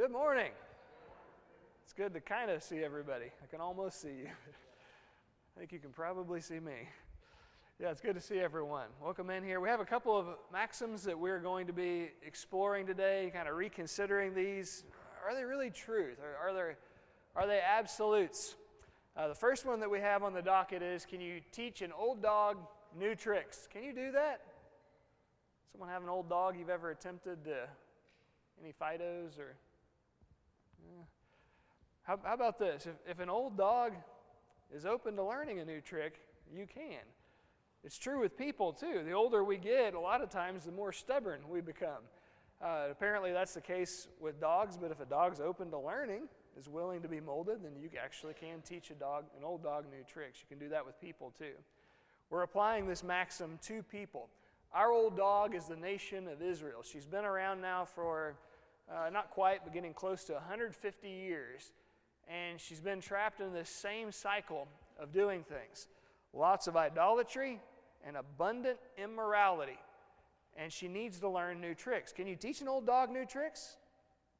Good morning. It's good to kind of see everybody. I can almost see you. I think you can probably see me. Yeah, it's good to see everyone. Welcome in here. We have a couple of maxims that we're going to be exploring today, kind of reconsidering these. Are they really truth? Or are they absolutes? The first one that we have on the docket is, can you teach an old dog new tricks? Can you do that? Someone have an old dog you've ever attempted to, any Fidos or? Yeah. How about this? If an old dog is open to learning a new trick, you can. It's true with people too. The older we get, a lot of times the more stubborn we become. Apparently that's the case with dogs, but if a dog's open to learning, is willing to be molded, then you actually can teach an old dog new tricks. You can do that with people too. We're applying this maxim to people. Our old dog is the nation of Israel. She's been around now for not quite, but getting close to 150 years. And she's been trapped in this same cycle of doing things. Lots of idolatry and abundant immorality. And she needs to learn new tricks. Can you teach an old dog new tricks?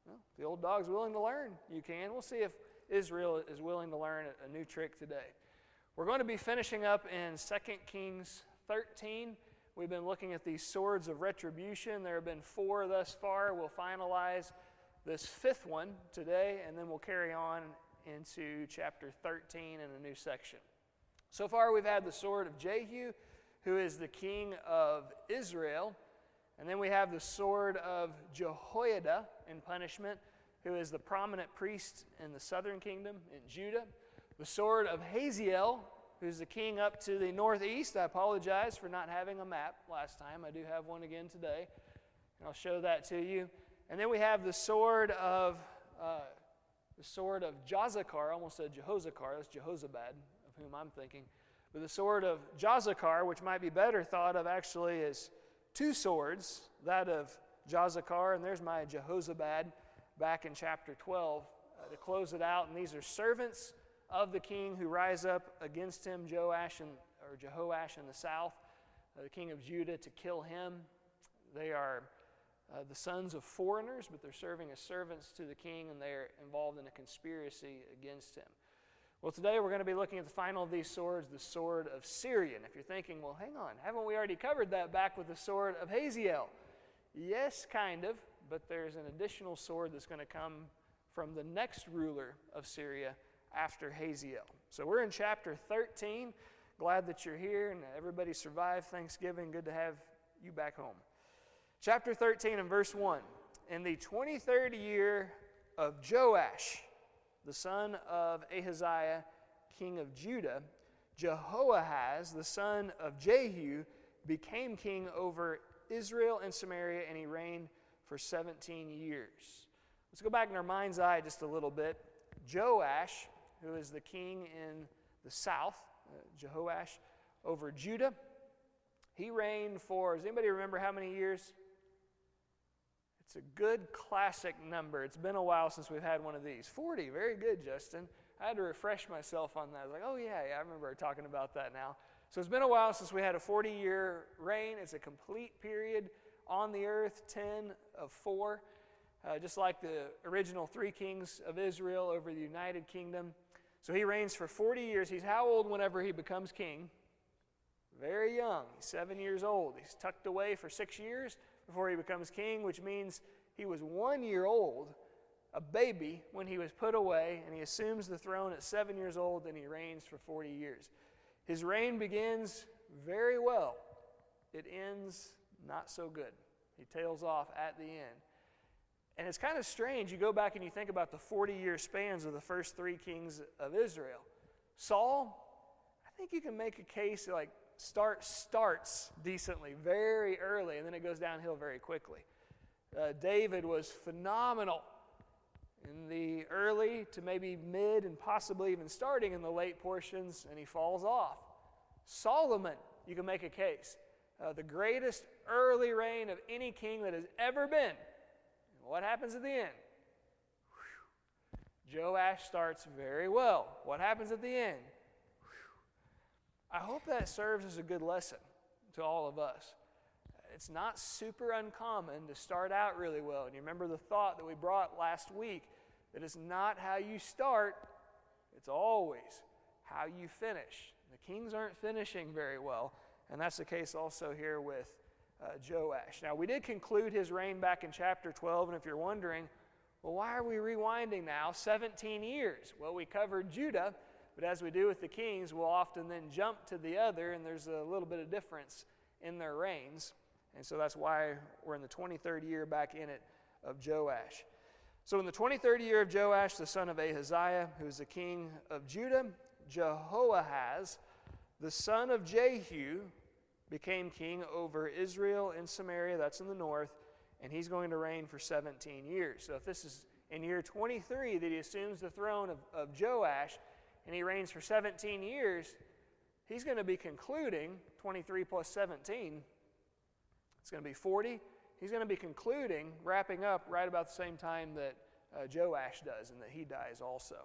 Well, if the old dog's willing to learn, you can. We'll see if Israel is willing to learn a new trick today. We're going to be finishing up in 2 Kings 13. We've been looking at these swords of retribution. There have been 4 thus far. We'll finalize this 5th one today, and then we'll carry on into chapter 13 in a new section. So far we've had the sword of Jehu, who is the king of Israel. And then we have the sword of Jehoiada in punishment, who is the prominent priest in the southern kingdom in Judah. The sword of Hazael, who's the king up to the northeast. I apologize for not having a map last time. I do have one again today, and I'll show that to you. And then we have the sword of Jozachar. I almost said Jehoshaphat. That's Jehozabad, of whom I'm thinking. But the sword of Jozachar, which might be better thought of actually as 2 swords, that of Jozachar, and there's my Jehozabad back in chapter 12 to close it out. And these are servants of the king who rise up against him, Jehoash in the south, the king of Judah, to kill him. They are the sons of foreigners, but they're serving as servants to the king, and they're involved in a conspiracy against him. Well, today we're going to be looking at the final of these swords, the sword of Syria. And if you're thinking, well, hang on, haven't we already covered that back with the sword of Hazael? Yes, kind of, but there's an additional sword that's going to come from the next ruler of Syria after Hazael. So we're in chapter 13. Glad that you're here and everybody survived Thanksgiving. Good to have you back home. Chapter 13 and verse 1. In the 23rd year of Joash, the son of Ahaziah, king of Judah, Jehoahaz, the son of Jehu, became king over Israel and Samaria, and he reigned for 17 years. Let's go back in our mind's eye just a little bit. Joash, who is the king in the south, Jehoash, over Judah, he reigned for, does anybody remember how many years? It's a good classic number. It's been a while since we've had one of these. 40, very good, Justin. I had to refresh myself on that. I was like, oh yeah, I remember talking about that now. So it's been a while since we had a 40-year reign. It's a complete period on the earth, 10 of 4. Just like the original 3 kings of Israel over the United Kingdom. So he reigns for 40 years. He's how old whenever he becomes king? Very young. He's 7 years old. He's tucked away for 6 years before he becomes king, which means he was 1 year old, a baby, when he was put away, and he assumes the throne at 7 years old, and he reigns for 40 years. His reign begins very well. It ends not so good. He tails off at the end. And it's kind of strange. You go back and you think about the 40-year spans of the first 3 kings of Israel. Saul, I think you can make a case like starts decently very early, and then it goes downhill very quickly. David was phenomenal in the early to maybe mid and possibly even starting in the late portions, and he falls off. Solomon, you can make a case. The greatest early reign of any king that has ever been. What happens at the end? Joash starts very well. What happens at the end? I hope that serves as a good lesson to all of us. It's not super uncommon to start out really well. And you remember the thought that we brought last week, that it's not how you start, it's always how you finish. The kings aren't finishing very well, and that's the case also here with Joash. Now, we did conclude his reign back in chapter 12, and if you're wondering, well, why are we rewinding now 17 years? Well, we covered Judah, but as we do with the kings, we'll often then jump to the other, and there's a little bit of difference in their reigns. And so that's why we're in the 23rd year back in it of Joash. So in the 23rd year of Joash, the son of Ahaziah, who is the king of Judah, Jehoahaz, the son of Jehu, became king over Israel and Samaria, that's in the north, and he's going to reign for 17 years. So if this is in year 23 that he assumes the throne of Joash, and he reigns for 17 years, he's going to be concluding 23 plus 17. It's going to be 40. He's going to be concluding, wrapping up right about the same time that Joash does and that he dies also.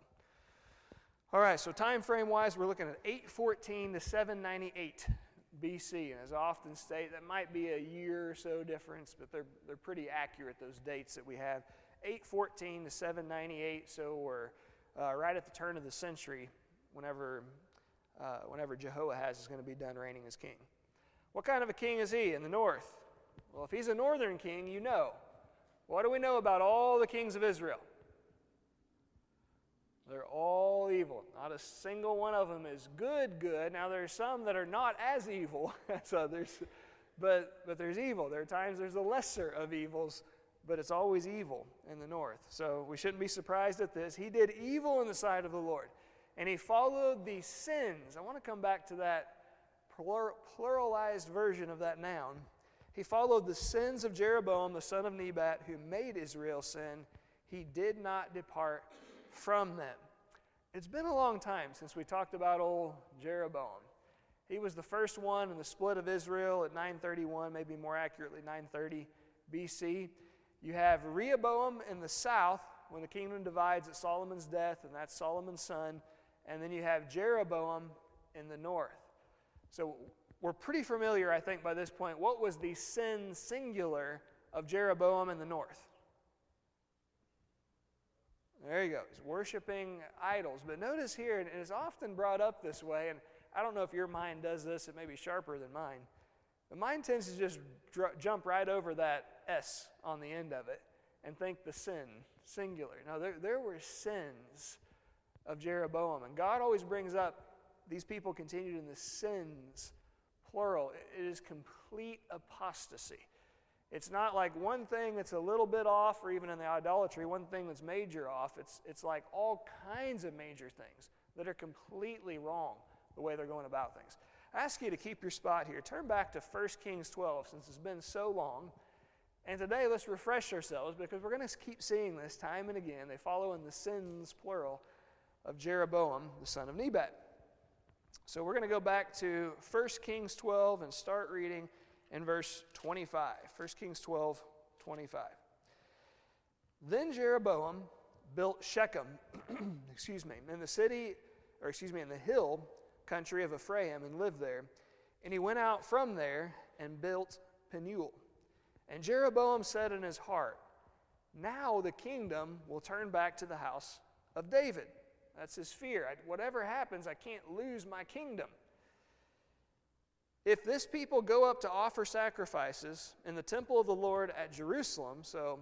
All right, so time frame wise, we're looking at 814 to 798 BC. And as I often state, that might be a year or so difference, but they're pretty accurate, those dates that we have. 814 to 798, so we're right at the turn of the century whenever Jehoahaz is going to be done reigning as king. What kind of a king is he in the north? Well, if he's a northern king, you know. What do we know about all the kings of Israel? They're all evil. Not a single one of them is good. Now, there's some that are not as evil as others, but there's evil. There are times there's the lesser of evils, but it's always evil in the north. So we shouldn't be surprised at this. He did evil in the sight of the Lord, and he followed the sins. I want to come back to that pluralized version of that noun. He followed the sins of Jeroboam, the son of Nebat, who made Israel sin. He did not depart from them. It's been a long time since we talked about old Jeroboam. He was the first one in the split of Israel at 931, maybe more accurately 930 BC. You have Rehoboam in the south when the kingdom divides at Solomon's death, and that's Solomon's son. And then you have Jeroboam in the north. So we're pretty familiar, I think, by this point. What was the sin singular of Jeroboam in the north? There you go. He's worshiping idols. But notice here, and it's often brought up this way, and I don't know if your mind does this, it may be sharper than mine, but mine tends to just jump right over that S on the end of it and think the sin, singular. Now, there were sins of Jeroboam, and God always brings up these people continued in the sins, plural. It is complete apostasy. It's not like one thing that's a little bit off, or even in the idolatry, one thing that's major off. It's like all kinds of major things that are completely wrong the way they're going about things. I ask you to keep your spot here. Turn back to 1 Kings 12 since it's been so long. And today let's refresh ourselves because we're going to keep seeing this time and again. They follow in the sins, plural, of Jeroboam, the son of Nebat. So we're going to go back to 1 Kings 12 and start reading in verse 25. 1 Kings 12, 25. Then Jeroboam built Shechem, in the hill country of Ephraim and lived there. And he went out from there and built Peniel. And Jeroboam said in his heart, now the kingdom will turn back to the house of David. That's his fear. Whatever happens, I can't lose my kingdom. If this people go up to offer sacrifices in the temple of the Lord at Jerusalem, so,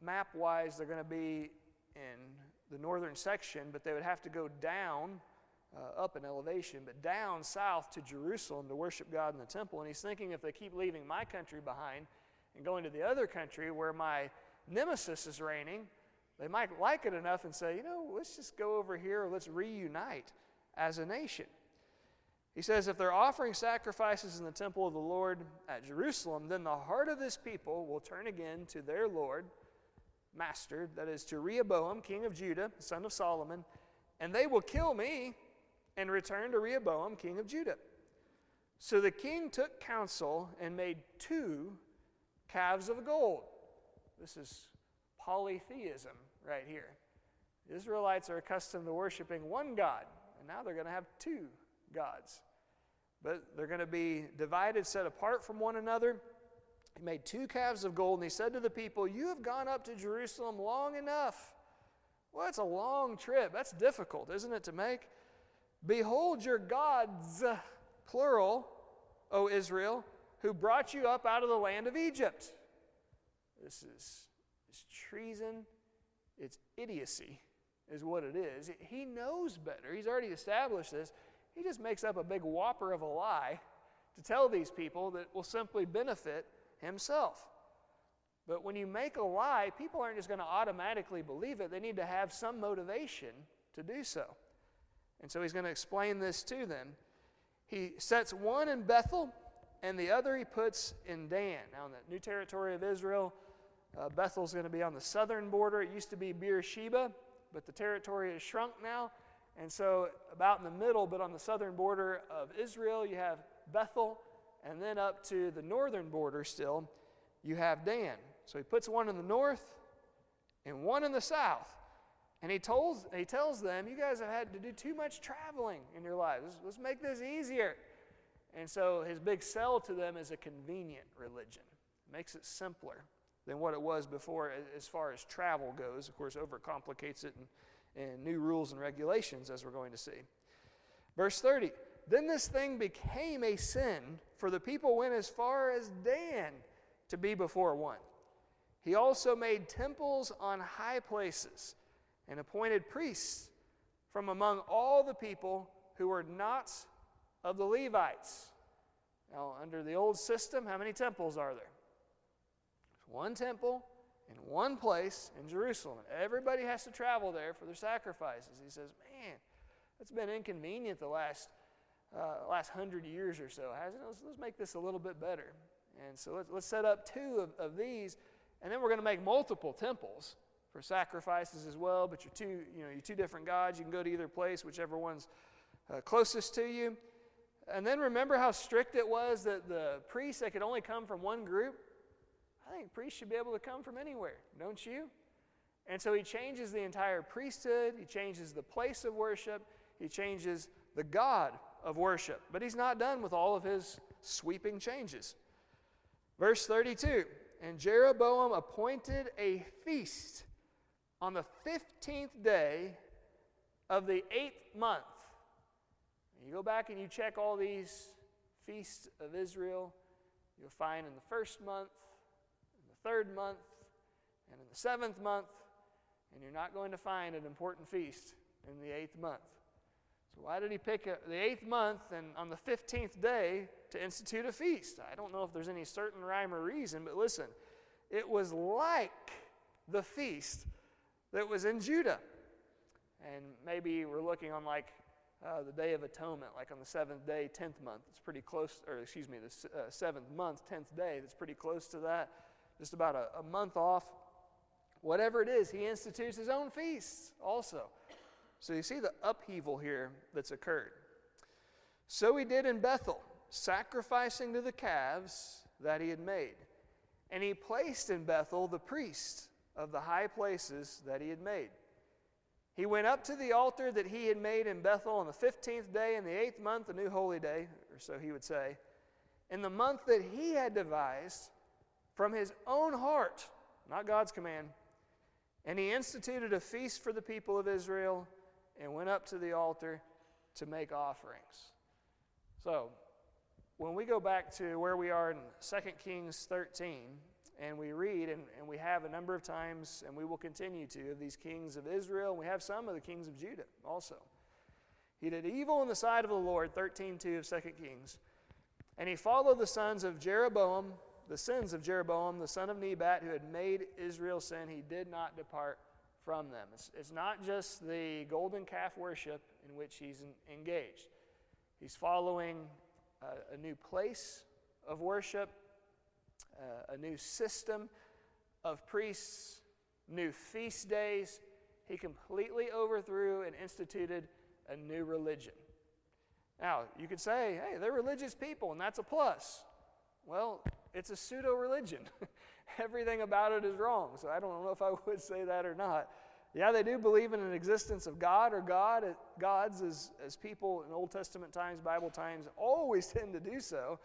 map-wise, they're going to be in the northern section, but they would have to go down, up in elevation, but down south to Jerusalem to worship God in the temple. And he's thinking if they keep leaving my country behind and going to the other country where my nemesis is reigning, they might like it enough and say, let's just go over here, or let's reunite as a nation. He says, if they're offering sacrifices in the temple of the Lord at Jerusalem, then the heart of this people will turn again to their Lord, master, that is to Rehoboam, king of Judah, son of Solomon, and they will kill me and return to Rehoboam, king of Judah. So the king took counsel and made 2 calves of gold. This is polytheism right here. The Israelites are accustomed to worshiping one God, and now they're going to have 2 gods. but they're going to be divided, set apart from one another. He made 2 calves of gold, and he said to the people, "You have gone up to Jerusalem long enough." Well, it's a long trip. That's difficult, isn't it, to make? "Behold your gods," plural, "O Israel, who brought you up out of the land of Egypt." This is treason. It's idiocy is what it is. He knows better. He's already established this. He just makes up a big whopper of a lie to tell these people that will simply benefit himself. But when you make a lie, people aren't just going to automatically believe it. They need to have some motivation to do so. And so he's going to explain this to them. He sets one in Bethel, and the other he puts in Dan. Now in the new territory of Israel, Bethel's going to be on the southern border. It used to be Beersheba, but the territory has shrunk now. And so about in the middle, but on the southern border of Israel, you have Bethel, and then up to the northern border still, you have Dan. So he puts one in the north and one in the south. And he tells them, "You guys have had to do too much traveling in your lives. Let's make this easier." And so his big sell to them is a convenient religion. It makes it simpler than what it was before as far as travel goes. Of course, overcomplicates it and new rules and regulations, as we're going to see. Verse 30, "Then this thing became a sin, for the people went as far as Dan to be before one. He also made temples on high places and appointed priests from among all the people who were not of the Levites." Now, under the old system, how many temples are there? There's one temple in one place in Jerusalem. Everybody has to travel there for their sacrifices. He says, man, it's been inconvenient the last 100 years or so, hasn't it? Let's make this a little bit better. And so let's set up 2 of these, and then we're going to make multiple temples for sacrifices as well. But your 2 different gods, you can go to either place, whichever one's closest to you. And then remember how strict it was that the priests, they could only come from one group. I think priests should be able to come from anywhere, don't you? And so he changes the entire priesthood. He changes the place of worship. He changes the God of worship. But he's not done with all of his sweeping changes. Verse 32, "And Jeroboam appointed a feast on the 15th day of the 8th month." You go back and you check all these feasts of Israel, you'll find in the 1st month, in the 3rd month, and in the 7th month, and you're not going to find an important feast in the 8th month. So why did he pick the 8th month and on the 15th day to institute a feast? I don't know if there's any certain rhyme or reason, but listen, it was like the feast that was in Judah. And maybe we're looking on like the Day of Atonement, like on the 7th day, 10th month. It's pretty close, the 7th month, 10th day. That's pretty close to that. Just about a month off. Whatever it is, he institutes his own feasts also. So you see the upheaval here that's occurred. "So he did in Bethel, sacrificing to the calves that he had made. And he placed in Bethel the priests of the high places that he had made. He went up to the altar that he had made in Bethel on the 15th day in the 8th month, the new holy day, or so he would say, in the month that he had devised from his own heart," not God's command, "and he instituted a feast for the people of Israel and went up to the altar to make offerings." So, when we go back to where we are in 2 Kings 13, and we read, and we have a number of times, and we will continue to, of these kings of Israel, and we have some of the kings of Judah also. "He did evil in the sight of the Lord," 13:2 of 2 Kings, "and he followed the sins of Jeroboam, the son of Nebat, who had made Israel sin. He did not depart from them." It's not just the golden calf worship in which he's engaged. He's following a new place of worship, a new system of priests, new feast days. He completely overthrew and instituted a new religion. Now, you could say, hey, they're religious people, and that's a plus. Well, it's a pseudo-religion. Everything about it is wrong, so I don't know if I would say that or not. Yeah, they do believe in an existence of God or gods as people in Old Testament times, Bible times, always tend to do so.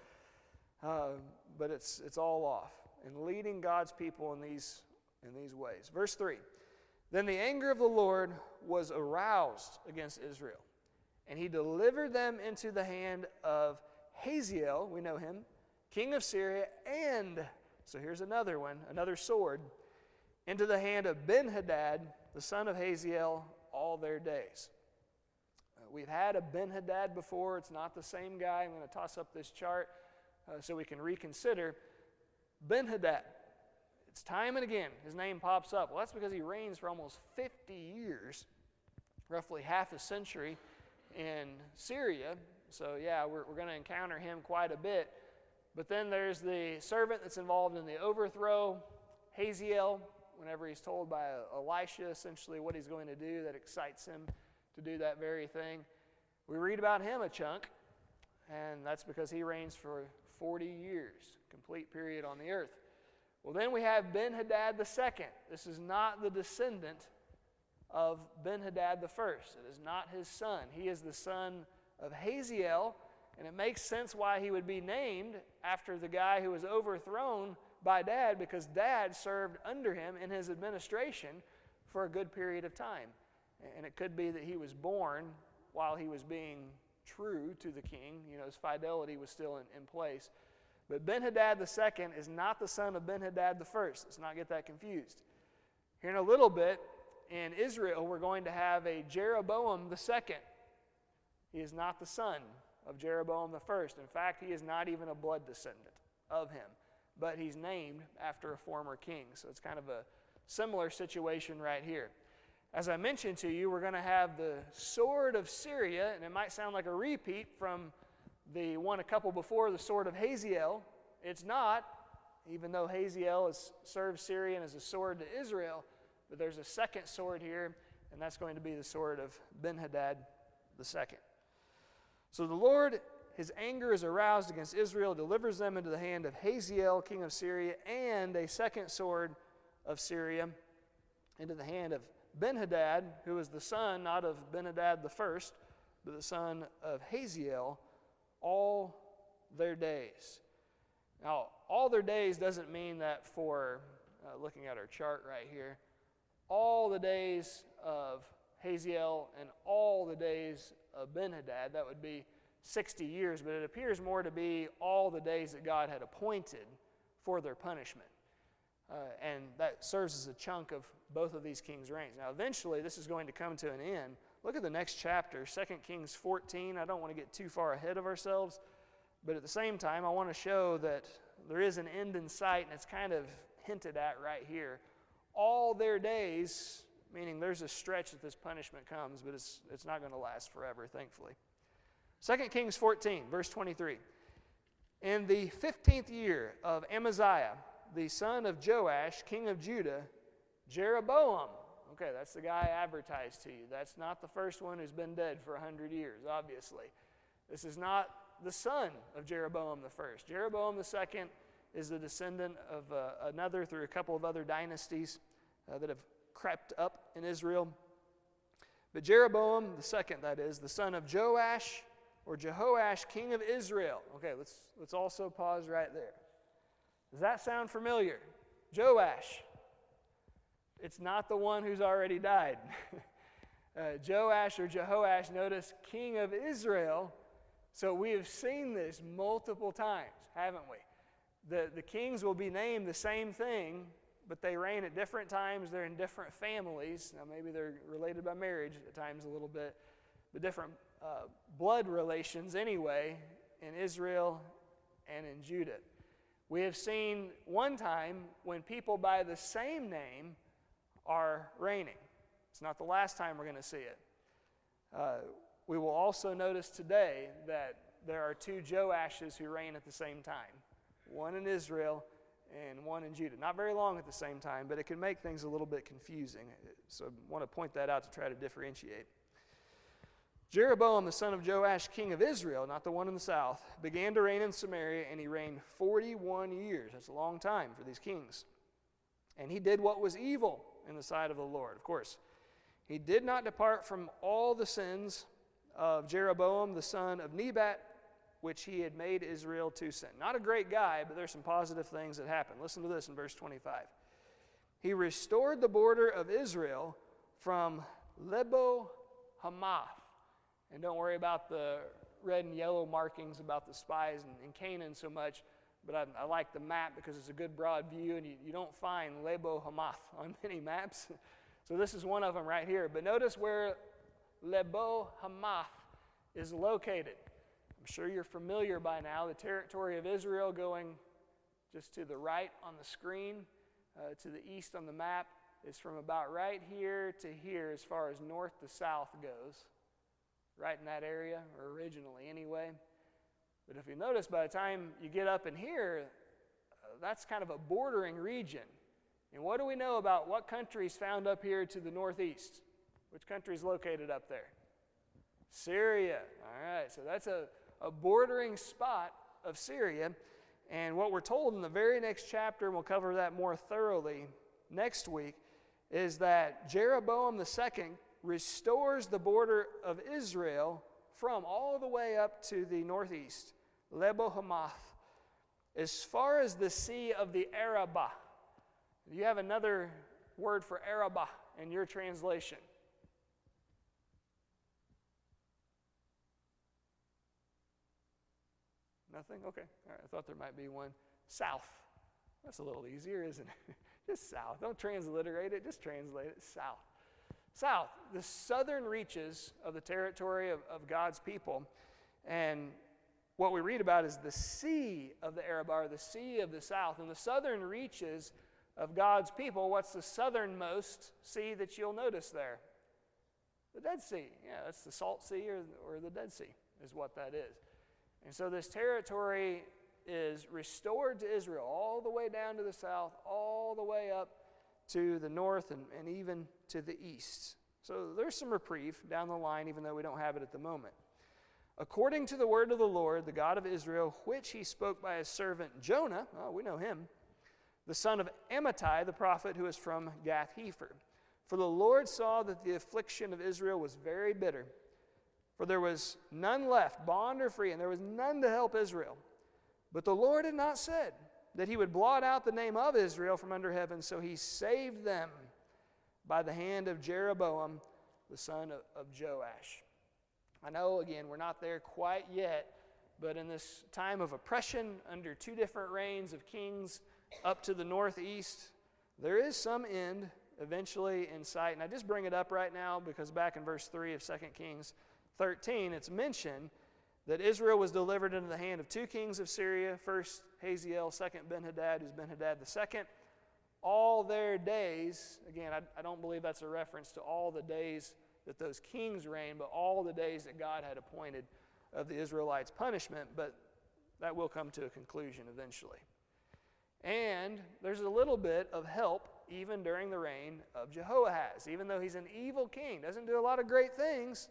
But it's all off. And leading God's people in these ways. Verse 3, then the anger of the Lord was aroused against Israel, and he delivered them into the hand of Hazael, we know him, king of Syria, and, so here's another one, another sword, into the hand of Ben-Hadad, the son of Hazael, all their days. We've had a Ben-Hadad before. It's not the same guy. I'm going to toss up this chart so we can reconsider. Ben-Hadad. It's time and again his name pops up. Well, that's because he reigns for almost 50 years, roughly half a century in Syria. So yeah, we're going to encounter him quite a bit. But then there's the servant that's involved in the overthrow, Hazael, whenever he's told by Elisha essentially what he's going to do, that excites him to do that very thing. We read about him a chunk, and that's because he reigns for 40 years, complete period on the earth. Well, then we have Ben-Hadad II. This is not the descendant of Ben-Hadad I. It is not his son. He is the son of Hazael, and it makes sense why he would be named after the guy who was overthrown by Dad, because Dad served under him in his administration for a good period of time. And it could be that he was born while he was being true to the king. You know, his fidelity was still in place. But Ben-Hadad II is not the son of Ben-Hadad I. Let's not get that confused. Here in a little bit, in Israel, we're going to have a Jeroboam II. He is not the son of Jeroboam I. In fact, he is not even a blood descendant of him. But he's named after a former king. So it's kind of a similar situation right here. As I mentioned to you, we're going to have the sword of Syria, and it might sound like a repeat from the one a couple before, the sword of Hazael. It's not, even though Hazael has served Syria and as a sword to Israel, but there's a second sword here, and that's going to be the sword of Ben-Hadad II. So the Lord, his anger is aroused against Israel, delivers them into the hand of Hazael, king of Syria, and a second sword of Syria into the hand of Ben-Hadad, who is the son not of Ben-Hadad I, but the son of Hazael, all their days. Now, all their days doesn't mean that for, looking at our chart right here, all the days of Hazael and all the days of Ben-Hadad, that would be 60 years, but it appears more to be all the days that God had appointed for their punishment. And that serves as a chunk of both of these kings' reigns. Now, eventually, this is going to come to an end. Look at the next chapter, 2 Kings 14. I don't want to get too far ahead of ourselves, but at the same time, I want to show that there is an end in sight, and it's kind of hinted at right here. All their days, meaning there's a stretch that this punishment comes, but it's not going to last forever, thankfully. 2 Kings 14, verse 23. In the 15th year of Amaziah, the son of Joash, king of Judah, Jeroboam. Okay, that's the guy I advertised to you. That's not the first one who's been dead for 100 years, obviously. This is not the son of Jeroboam I. Jeroboam II is the descendant of another through a couple of other dynasties that have crept up in Israel. But Jeroboam II, that is, the son of Joash or Jehoash, king of Israel. Okay, let's also pause right there. Does that sound familiar? Joash. It's not the one who's already died. Joash or Jehoash, notice, king of Israel. So we have seen this multiple times, haven't we? The kings will be named the same thing, but they reign at different times. They're in different families. Now maybe they're related by marriage at times a little bit, but different blood relations anyway in Israel and in Judah. We have seen one time when people by the same name are reigning. It's not the last time we're going to see it. We will also notice today that there are two Joashes who reign at the same time. One in Israel and one in Judah. Not very long at the same time, but it can make things a little bit confusing. So I want to point that out to try to differentiate. Jeroboam, the son of Joash, king of Israel, not the one in the south, began to reign in Samaria, and he reigned 41 years. That's a long time for these kings. And he did what was evil in the sight of the Lord. Of course, he did not depart from all the sins of Jeroboam, the son of Nebat, which he had made Israel to sin. Not a great guy, but there's some positive things that happened. Listen to this in verse 25. He restored the border of Israel from Lebo Hamath. And don't worry about the red and yellow markings about the spies in Canaan so much, but I like the map because it's a good broad view, and you don't find Lebo Hamath on many maps. So this is one of them right here. But notice where Lebo Hamath is located. I'm sure you're familiar by now. The territory of Israel going just to the right on the screen, to the east on the map, is from about right here to here as far as north to south goes. Right in that area, or originally anyway. But if you notice, by the time you get up in here, that's kind of a bordering region. And what do we know about what country is found up here to the northeast? Which country is located up there? Syria. All right, so that's a bordering spot of Syria. And what we're told in the very next chapter, and we'll cover that more thoroughly next week, is that Jeroboam II restores the border of Israel from all the way up to the northeast, Lebo Hamath, as far as the Sea of the Arabah. You have another word for Arabah in your translation. Nothing? Okay. All right. I thought there might be one. South. That's a little easier, isn't it? Just south. Don't transliterate it. Just translate it south. South, the southern reaches of the territory of God's people. And what we read about is the Sea of the Arabah, or the Sea of the South. And the southern reaches of God's people, what's the southernmost sea that you'll notice there? The Dead Sea. Yeah, that's the Salt Sea or the Dead Sea is what that is. And so this territory is restored to Israel all the way down to the south, all the way up to the north, and even to the east. So there's some reprieve down the line, even though we don't have it at the moment. According to the word of the Lord, the God of Israel, which he spoke by his servant Jonah, we know him, the son of Amittai, the prophet who is from Gath-hepher. For the Lord saw that the affliction of Israel was very bitter, for there was none left, bond or free, and there was none to help Israel. But the Lord had not said that he would blot out the name of Israel from under heaven, so he saved them by the hand of Jeroboam, the son of Joash. I know, again, we're not there quite yet, but in this time of oppression under two different reigns of kings up to the northeast, there is some end eventually in sight. And I just bring it up right now because back in verse 3 of 2 Kings 13, it's mentioned that Israel was delivered into the hand of two kings of Syria, first Hazael, second Ben-Hadad, who's Ben-Hadad the second. All their days, again, I don't believe that's a reference to all the days that those kings reigned, but all the days that God had appointed of the Israelites' punishment, but that will come to a conclusion eventually. And there's a little bit of help even during the reign of Jehoahaz. Even though he's an evil king, doesn't do a lot of great things,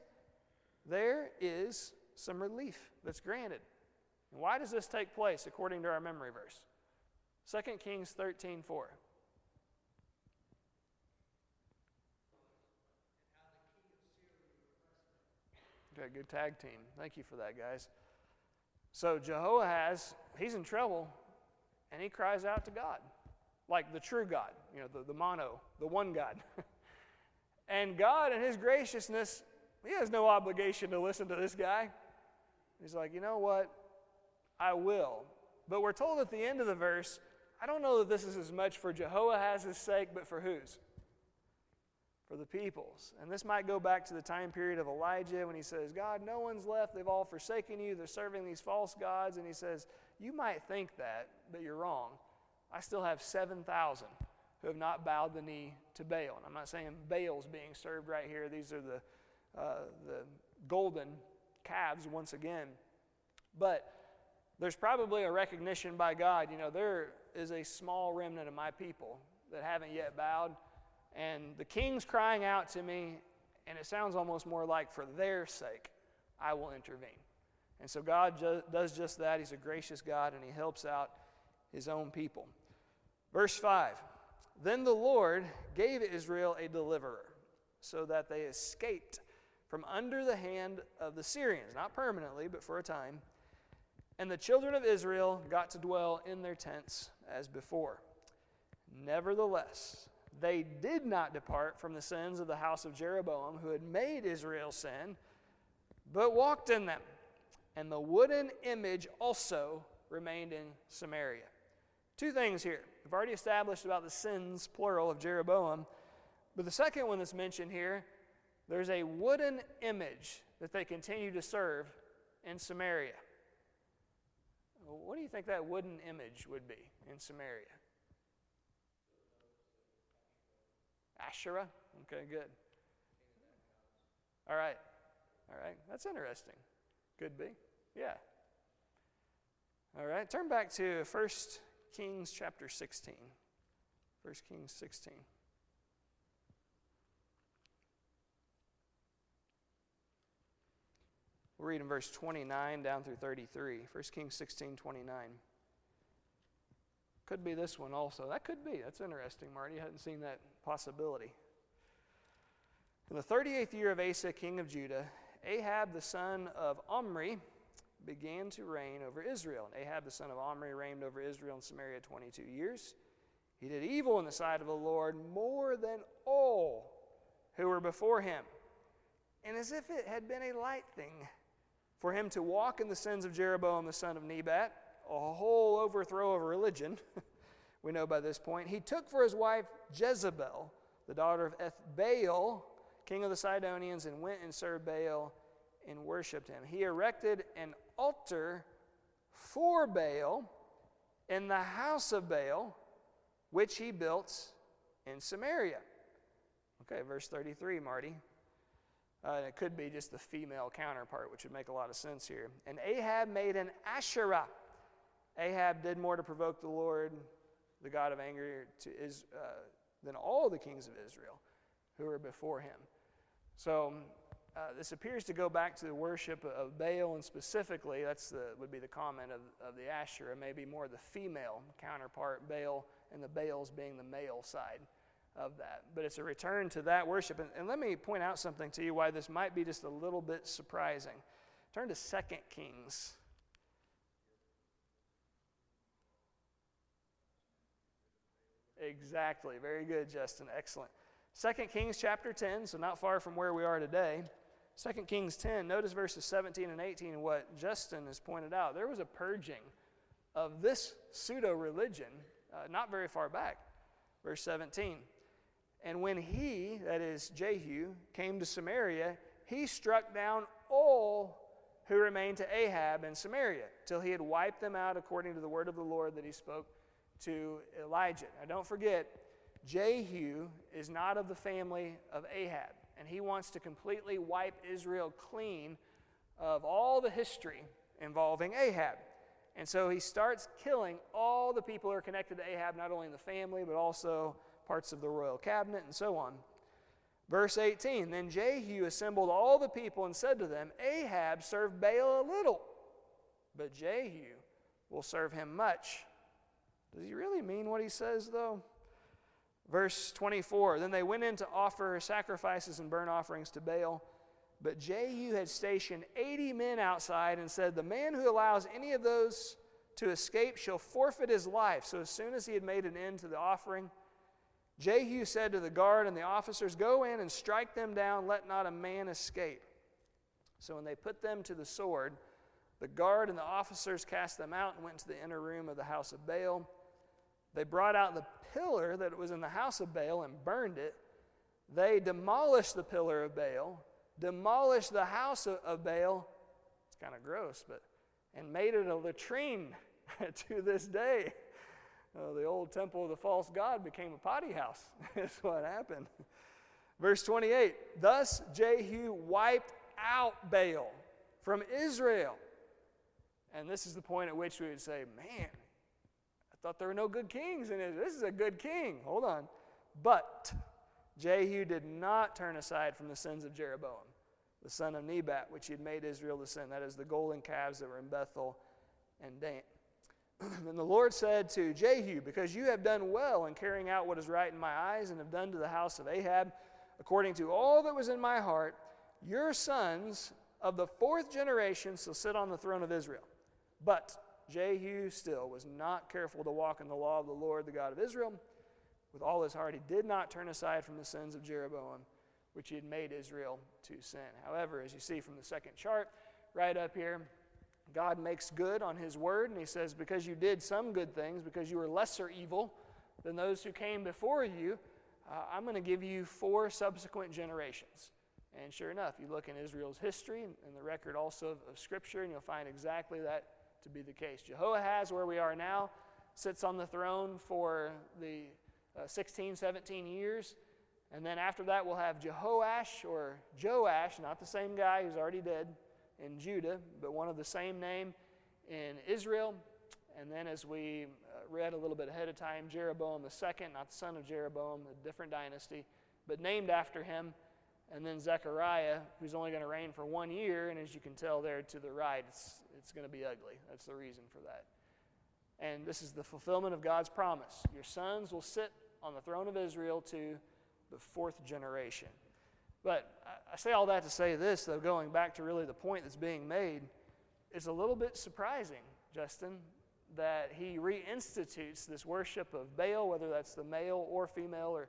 there is some relief that's granted. And why does this take place according to our memory verse? 2 Kings 13:4. Okay, good tag team. Thank you for that, guys. So Jehoahaz, he's in trouble, and he cries out to God, like the true God, the mono, the one God. And God, in his graciousness, he has no obligation to listen to this guy. He's like, you know what? I will. But we're told at the end of the verse, I don't know that this is as much for Jehoahaz's sake, but for whose? For the people's. And this might go back to the time period of Elijah when he says, God, no one's left. They've all forsaken you. They're serving these false gods. And he says, you might think that, but you're wrong. I still have 7,000 who have not bowed the knee to Baal. And I'm not saying Baal's being served right here. These are the golden calves once again. But there's probably a recognition by God, there is a small remnant of my people that haven't yet bowed, and the king's crying out to me, and it sounds almost more like for their sake, I will intervene. And so God does just that. He's a gracious God, and he helps out his own people. Verse 5, Then the Lord gave Israel a deliverer, so that they escaped from under the hand of the Syrians, not permanently, but for a time. And the children of Israel got to dwell in their tents as before. Nevertheless, they did not depart from the sins of the house of Jeroboam, who had made Israel sin, but walked in them. And the wooden image also remained in Samaria. Two things here. We've already established about the sins, plural, of Jeroboam. But the second one that's mentioned here, there's a wooden image that they continue to serve in Samaria. What do you think that wooden image would be in Samaria? Asherah? Okay, good. All right. That's interesting. Could be. Yeah. All right. Turn back to 1 Kings chapter 16. 1 Kings 16. We'll read in verse 29 down through 33. 1 Kings 16, 29. Could be this one also. That could be. That's interesting, Marty. I hadn't seen that possibility. In the 38th year of Asa, king of Judah, Ahab the son of Omri began to reign over Israel. And Ahab the son of Omri reigned over Israel and Samaria 22 years. He did evil in the sight of the Lord more than all who were before him. And as if it had been a light thing for him to walk in the sins of Jeroboam the son of Nebat, a whole overthrow of religion, we know by this point, he took for his wife Jezebel, the daughter of Ethbaal, king of the Sidonians, and went and served Baal and worshipped him. He erected an altar for Baal in the house of Baal, which he built in Samaria. Okay, verse 33, Marty. It could be just the female counterpart, which would make a lot of sense here. And Ahab made an Asherah. Ahab did more to provoke the Lord, the God of anger, than all the kings of Israel who were before him. So this appears to go back to the worship of Baal, and specifically, would be the comment of the Asherah, maybe more the female counterpart, Baal, and the Baals being the male side of that. But it's a return to that worship. And let me point out something to you why this might be just a little bit surprising. Turn to 2 Kings. Exactly. Very good, Justin. Excellent. 2 Kings chapter 10, so not far from where we are today. 2 Kings 10, notice verses 17 and 18, and what Justin has pointed out. There was a purging of this pseudo-religion not very far back. Verse 17. And when he, that is Jehu, came to Samaria, he struck down all who remained to Ahab in Samaria, till he had wiped them out according to the word of the Lord that he spoke to Elijah. Now don't forget, Jehu is not of the family of Ahab, and he wants to completely wipe Israel clean of all the history involving Ahab. And so he starts killing all the people who are connected to Ahab, not only in the family, but also parts of the royal cabinet and so on. Verse 18, then Jehu assembled all the people and said to them, Ahab served Baal a little, but Jehu will serve him much. Does he really mean what he says, though? Verse 24, then they went in to offer sacrifices and burnt offerings to Baal, but Jehu had stationed 80 men outside and said, the man who allows any of those to escape shall forfeit his life. So as soon as he had made an end to the offering, Jehu said to the guard and the officers, go in and strike them down, let not a man escape. So when they put them to the sword, the guard and the officers cast them out and went to the inner room of the house of Baal. They brought out the pillar that was in the house of Baal and burned it. They demolished the pillar of Baal, demolished the house of Baal, it's kind of gross, and made it a latrine to this day. The old temple of the false god became a potty house. That's what happened. Verse 28, thus Jehu wiped out Baal from Israel. And this is the point at which we would say, man, I thought there were no good kings in Israel. This is a good king. Hold on. But Jehu did not turn aside from the sins of Jeroboam, the son of Nebat, which he had made Israel to sin. That is the golden calves that were in Bethel and Dan. And the Lord said to Jehu, because you have done well in carrying out what is right in my eyes, and have done to the house of Ahab according to all that was in my heart, your sons of the fourth generation shall sit on the throne of Israel. But Jehu still was not careful to walk in the law of the Lord, the God of Israel. With all his heart, he did not turn aside from the sins of Jeroboam, which he had made Israel to sin. However, as you see from the second chart, right up here, God makes good on his word, and he says, because you did some good things, because you were lesser evil than those who came before you, I'm going to give you 4 subsequent generations. And sure enough, you look in Israel's history and the record also of Scripture, and you'll find exactly that to be the case. Jehoahaz, where we are now, sits on the throne for the 16, 17 years. And then after that, we'll have Jehoash, or Joash, not the same guy who's already dead, in Judah, but one of the same name in Israel. And then as we read a little bit ahead of time, Jeroboam II, not the son of Jeroboam, a different dynasty, but named after him. And then Zechariah, who's only going to reign for 1 year, and as you can tell there to the right, it's going to be ugly. That's the reason for that. And this is the fulfillment of God's promise. Your sons will sit on the throne of Israel to the 4th generation. But I say all that to say this, though, going back to really the point that's being made, it's a little bit surprising, Justin, that he reinstitutes this worship of Baal, whether that's the male or female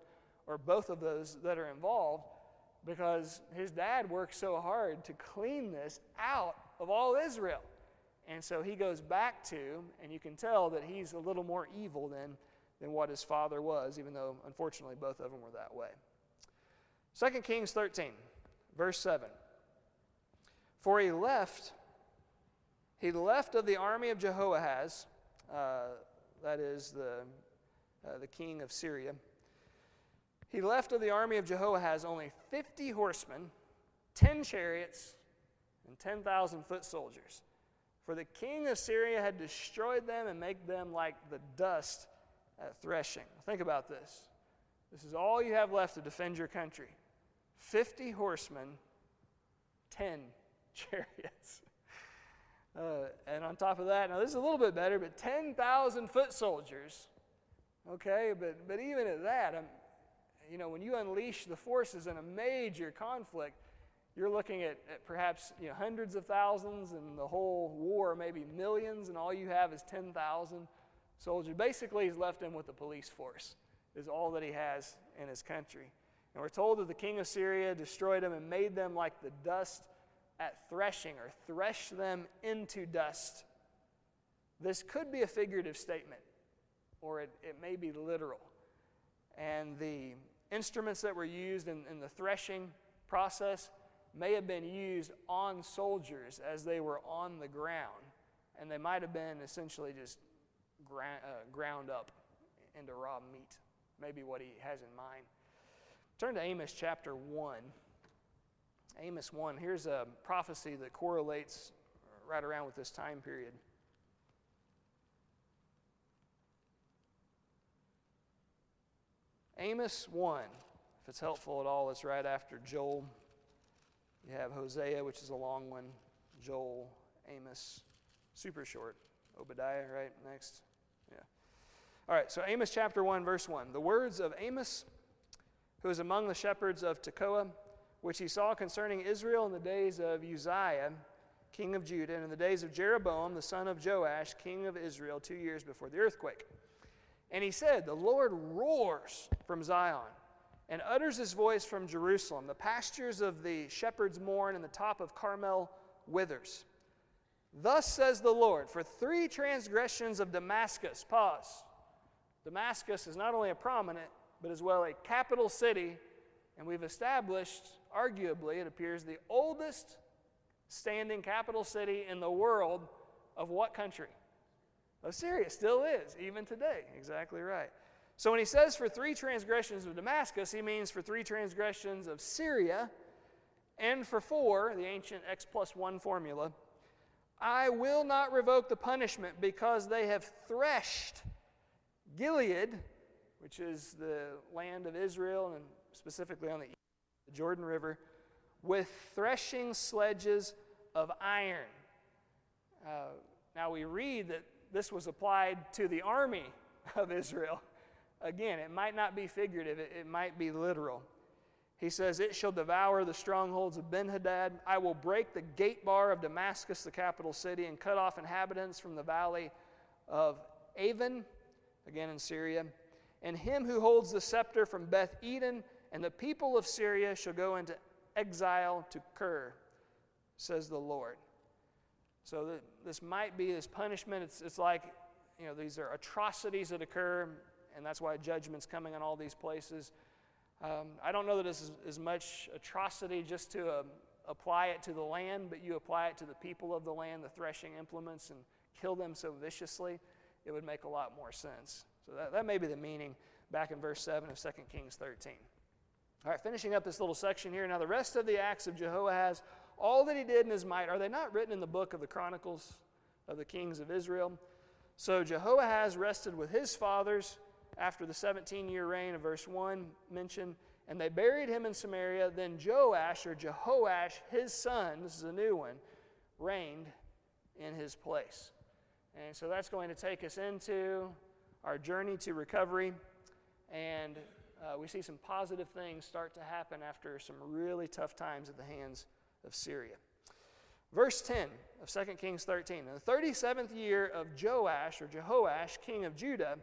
or both of those that are involved, because his dad worked so hard to clean this out of all Israel. And so he goes back to, and you can tell that he's a little more evil than what his father was, even though, unfortunately, both of them were that way. 2 Kings 13, verse 7. For he left of the army of Jehoahaz, that is the king of Syria, he left of the army of Jehoahaz only 50 horsemen, 10 chariots, and 10,000 foot soldiers. For the king of Syria had destroyed them and made them like the dust at threshing. Think about this. This is all you have left to defend your country. 50 horsemen, 10 chariots. And on top of that, now this is a little bit better, but 10,000 foot soldiers. Okay, but even at that, when you unleash the forces in a major conflict, you're looking at perhaps hundreds of thousands, and the whole war maybe millions, and all you have is 10,000 soldiers. Basically, he's left him with the police force, is all that he has in his country. And we're told that the king of Syria destroyed them and made them like the dust at threshing, or threshed them into dust. This could be a figurative statement, or it may be literal. And the instruments that were used in the threshing process may have been used on soldiers as they were on the ground, and they might have been essentially just ground up into raw meat, maybe what he has in mind. Turn to Amos chapter 1. Amos 1, here's a prophecy that correlates right around with this time period. Amos 1, if it's helpful at all, it's right after Joel. You have Hosea, which is a long one, Joel, Amos, super short. Obadiah, right, next? Yeah. All right, so Amos chapter 1, verse 1. The words of Amos, who was among the shepherds of Tekoa, which he saw concerning Israel in the days of Uzziah, king of Judah, and in the days of Jeroboam, the son of Joash, king of Israel, 2 years before the earthquake. And he said, the Lord roars from Zion and utters his voice from Jerusalem. The pastures of the shepherds mourn, and the top of Carmel withers. Thus says the Lord, for 3 transgressions of Damascus. Pause. Damascus is not only a prominent, but as well a capital city, and we've established, arguably, it appears, the oldest standing capital city in the world of what country? Assyria still is, even today. Exactly right. So when he says for 3 transgressions of Damascus, he means for 3 transgressions of Syria, and for 4, the ancient X+1 formula, I will not revoke the punishment because they have threshed Gilead, which is the land of Israel, and specifically on the Jordan River, with threshing sledges of iron. Now we read that this was applied to the army of Israel. Again, it might not be figurative, it might be literal. He says, it shall devour the strongholds of Ben-Hadad. I will break the gate bar of Damascus, the capital city, and cut off inhabitants from the valley of Avon, again in Syria, and him who holds the scepter from Beth Eden, and the people of Syria shall go into exile to Kir, says the Lord. So this might be this punishment. It's like, these are atrocities that occur, and that's why judgment's coming on all these places. I don't know that this is as much atrocity just to apply it to the land, but you apply it to the people of the land, the threshing implements, and kill them so viciously, it would make a lot more sense. So that may be the meaning back in verse 7 of 2 Kings 13. All right, finishing up this little section here. Now the rest of the acts of Jehoahaz, all that he did in his might, are they not written in the book of the Chronicles of the Kings of Israel? So Jehoahaz rested with his fathers after the 17-year reign of verse 1 mentioned, and they buried him in Samaria. Then Joash, or Jehoash, his son, this is a new one, reigned in his place. And so that's going to take us into our journey to recovery, and we see some positive things start to happen after some really tough times at the hands of Syria. Verse 10 of 2 Kings 13. In the 37th year of Joash, or Jehoash, king of Judah,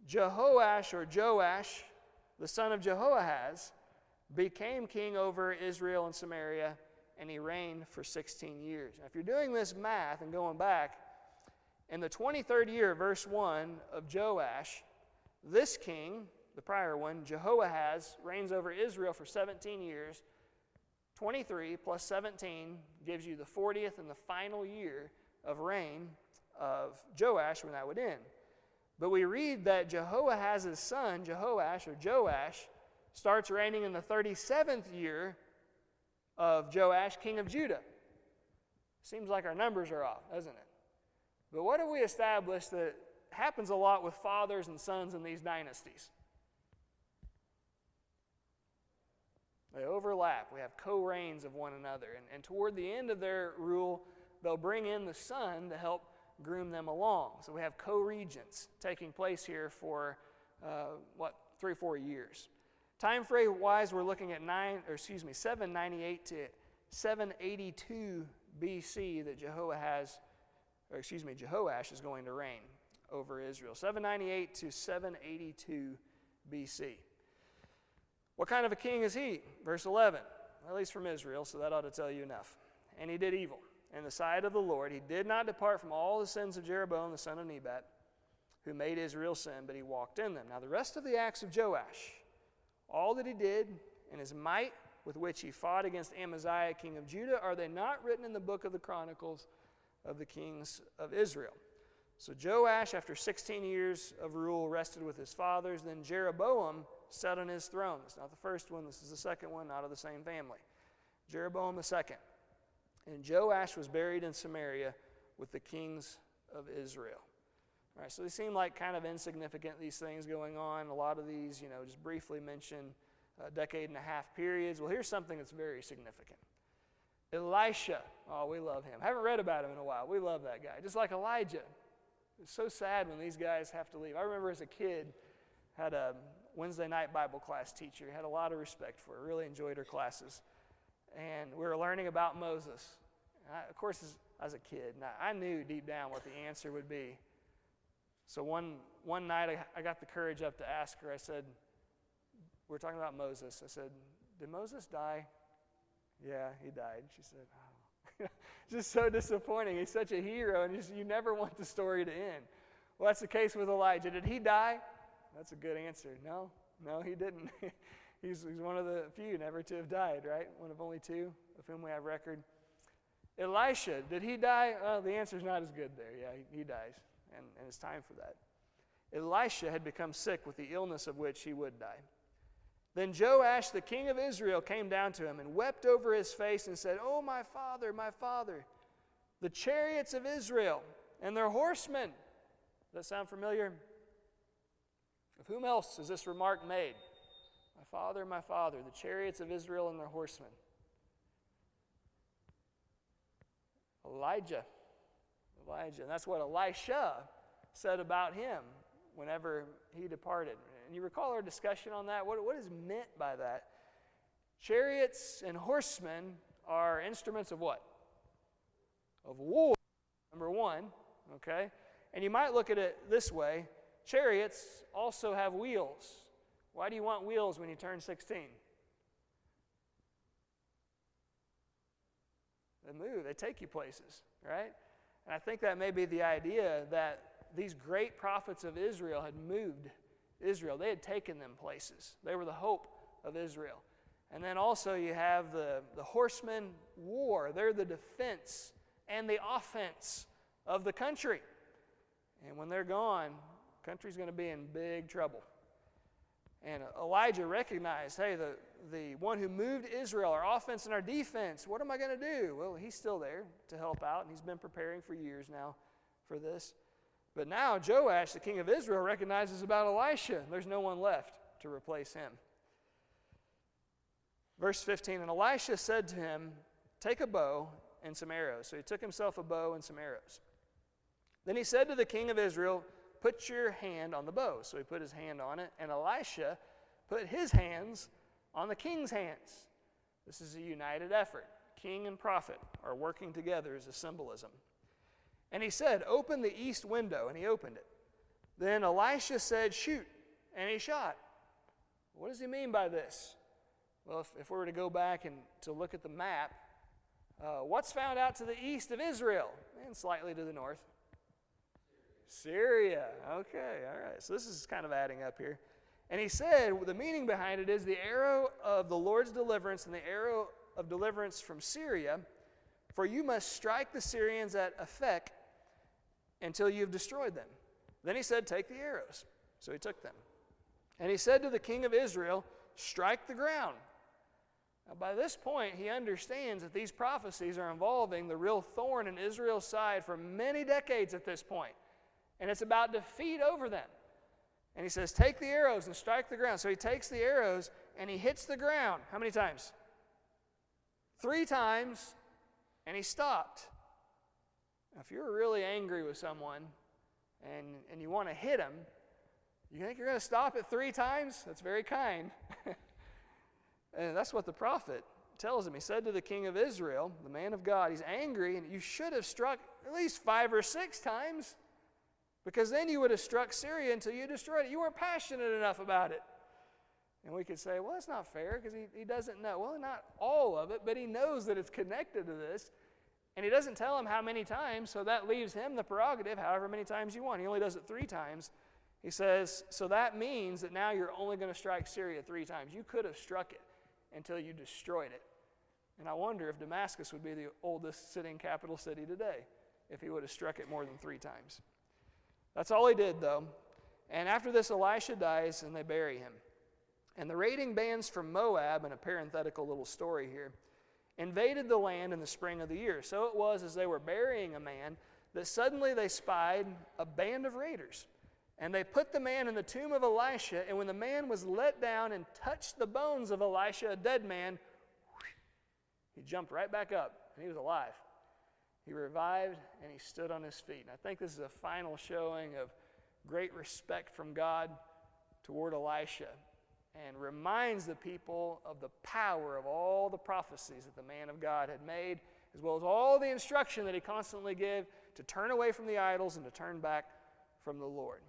Jehoash, or Joash, the son of Jehoahaz, became king over Israel and Samaria, and he reigned for 16 years. Now, if you're doing this math and going back, in the 23rd year, verse 1 of Joash, this king, the prior one, Jehoahaz, reigns over Israel for 17 years. 23 plus 17 gives you the 40th and the final year of reign of Joash when that would end. But we read that Jehoahaz's son, Jehoash, or Joash, starts reigning in the 37th year of Joash, king of Judah. Seems like our numbers are off, doesn't it? But what have we established that happens a lot with fathers and sons in these dynasties? They overlap. We have co-reigns of one another. And toward the end of their rule, they'll bring in the son to help groom them along. So we have co-regents taking place here for, 3 or 4 years. Time frame wise, we're looking at 798 to 782 BC that Jehoash is going to reign over Israel. 798 to 782 BC. What kind of a king is he? Verse 11, at least from Israel, so that ought to tell you enough. And he did evil in the sight of the Lord. He did not depart from all the sins of Jeroboam, the son of Nebat, who made Israel sin, but he walked in them. Now the rest of the acts of Joash, all that he did and his might with which he fought against Amaziah, king of Judah, are they not written in the book of the Chronicles of the Kings of Israel? So Joash, after 16 years of rule, rested with his fathers. Then Jeroboam sat on his throne. It's not the first one, this is the second one, not of the same family. Jeroboam the second. And Joash was buried in Samaria with the kings of Israel. All right, so they seem like kind of insignificant, these things going on. A lot of these, just briefly mention decade and a half periods. Well, here's something that's very significant. Elisha, oh, we love him. Haven't read about him in a while. We love that guy. Just like Elijah. It's so sad when these guys have to leave. I remember as a kid, had a Wednesday night Bible class teacher. Had a lot of respect for her. Really enjoyed her classes. And we were learning about Moses. Of course, as a kid, I knew deep down what the answer would be. So one night I got the courage up to ask her. I said, we're talking about Moses. I said, did Moses die? Yeah, he died. She said, oh. Just so disappointing. He's such a hero, and you never want the story to end. Well, that's the case with Elijah. Did he die? That's a good answer. No, he didn't. He's one of the few never to have died, right? One of only two of whom we have record. Elisha, did he die? Well, the answer's not as good there. Yeah, he dies, and it's time for that. Elisha had become sick with the illness of which he would die. Then Joash, the king of Israel, came down to him and wept over his face and said, "Oh, my father, the chariots of Israel and their horsemen." Does that sound familiar? Of whom else is this remark made? My father, the chariots of Israel and their horsemen. Elijah. And that's what Elisha said about him whenever he departed. And you recall our discussion on that? What is meant by that? Chariots and horsemen are instruments of what? Of war, number one, okay? And you might look at it this way. Chariots also have wheels. Why do you want wheels when you turn 16? They move, they take you places, right? And I think that may be the idea that these great prophets of Israel had moved Israel. They had taken them places. They were the hope of Israel. And then also you have the horsemen war. They're the defense and the offense of the country. And when they're gone, the country's going to be in big trouble. And Elijah recognized, hey, the one who moved Israel, our offense and our defense, what am I going to do? Well, he's still there to help out, and he's been preparing for years now for this. But now Joash, the king of Israel, recognizes about Elisha. There's no one left to replace him. Verse 15, and Elisha said to him, take a bow and some arrows. So he took himself a bow and some arrows. Then he said to the king of Israel, put your hand on the bow. So he put his hand on it, and Elisha put his hands on the king's hands. This is a united effort. King and prophet are working together as a symbolism. And he said, open the east window, and he opened it. Then Elisha said, shoot, and he shot. What does he mean by this? Well, if we were to go back and to look at the map, what's found out to the east of Israel and slightly to the north? Syria. Okay, all right. So this is kind of adding up here. And he said, the meaning behind it is the arrow of the Lord's deliverance and the arrow of deliverance from Syria, for you must strike the Syrians at Aphek until you've destroyed them. Then he said, take the arrows. So he took them. And he said to the king of Israel, strike the ground. Now, by this point, he understands that these prophecies are involving the real thorn in Israel's side for many decades at this point. And it's about defeat over them. And he says, take the arrows and strike the ground. So he takes the arrows and he hits the ground. How many times? 3 times, and he stopped. Now, if you're really angry with someone and you want to hit him, you think you're going to stop at 3 times? That's very kind. And that's what the prophet tells him. He said to the king of Israel, the man of God, he's angry, and you should have struck at least 5 or 6 times, because then you would have struck Syria until you destroyed it. You weren't passionate enough about it. And we could say, well, that's not fair, because he doesn't know. Well, not all of it, but he knows that it's connected to this. And he doesn't tell him how many times, so that leaves him the prerogative, however many times you want. He only does it 3 times. He says, so that means that now you're only going to strike Syria 3 times. You could have struck it until you destroyed it. And I wonder if Damascus would be the oldest sitting capital city today if he would have struck it more than 3 times. That's all he did, though. And after this, Elisha dies, and they bury him. And the raiding bands from Moab, and a parenthetical little story here, invaded the land in the spring of the year. So it was as they were burying a man that suddenly they spied a band of raiders. And they put the man in the tomb of Elisha, and when the man was let down and touched the bones of Elisha, a dead man, he jumped right back up, and he was alive. He revived, and he stood on his feet. And I think this is a final showing of great respect from God toward Elisha, and reminds the people of the power of all the prophecies that the man of God had made, as well as all the instruction that he constantly gave to turn away from the idols and to turn back from the Lord.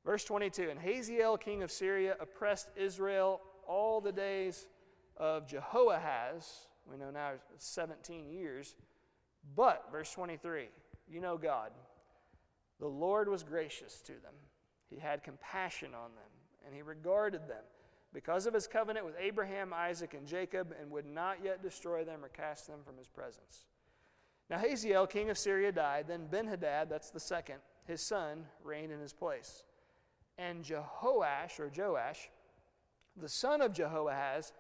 Verse 22, and Hazael, king of Syria, oppressed Israel all the days of Jehoahaz. We know now it's 17 years. But, verse 23, you know God. The Lord was gracious to them. He had compassion on them, and he regarded them because of his covenant with Abraham, Isaac, and Jacob, and would not yet destroy them or cast them from his presence. Now Hazael, king of Syria, died. Then Ben-Hadad, that's the second, his son, reigned in his place. And Joash, the son of Jehoahaz,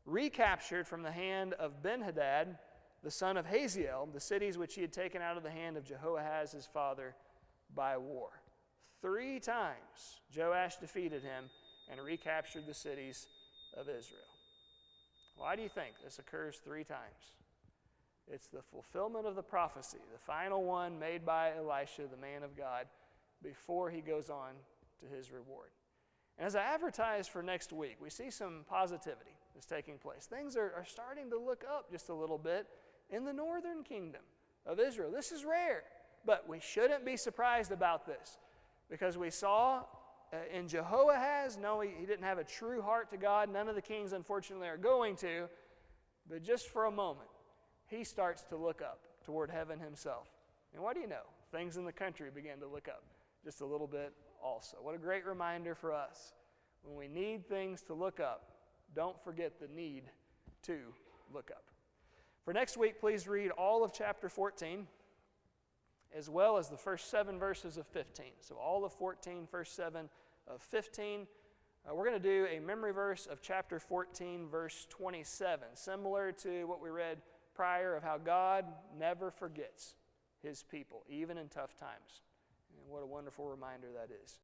recaptured from the hand of Ben-Hadad, the son of Hazael, the cities which he had taken out of the hand of Jehoahaz his father by war. 3 times Joash defeated him and recaptured the cities of Israel. Why do you think this occurs 3 times? It's the fulfillment of the prophecy, the final one made by Elisha, the man of God, before he goes on to his reward. And as I advertise for next week, we see some positivity that's taking place. Things are starting to look up just a little bit in the northern kingdom of Israel. This is rare, but we shouldn't be surprised about this, because we saw in Jehoahaz, no, he didn't have a true heart to God. None of the kings, unfortunately, are going to. But just for a moment, he starts to look up toward heaven himself. And what do you know? Things in the country begin to look up just a little bit also. What a great reminder for us. When we need things to look up, don't forget the need to look up. For next week, please read all of chapter 14, as well as the first 7 verses of 15. So all of 14, first 7 of 15. We're going to do a memory verse of chapter 14, verse 27, similar to what we read prior of how God never forgets his people, even in tough times. And what a wonderful reminder that is.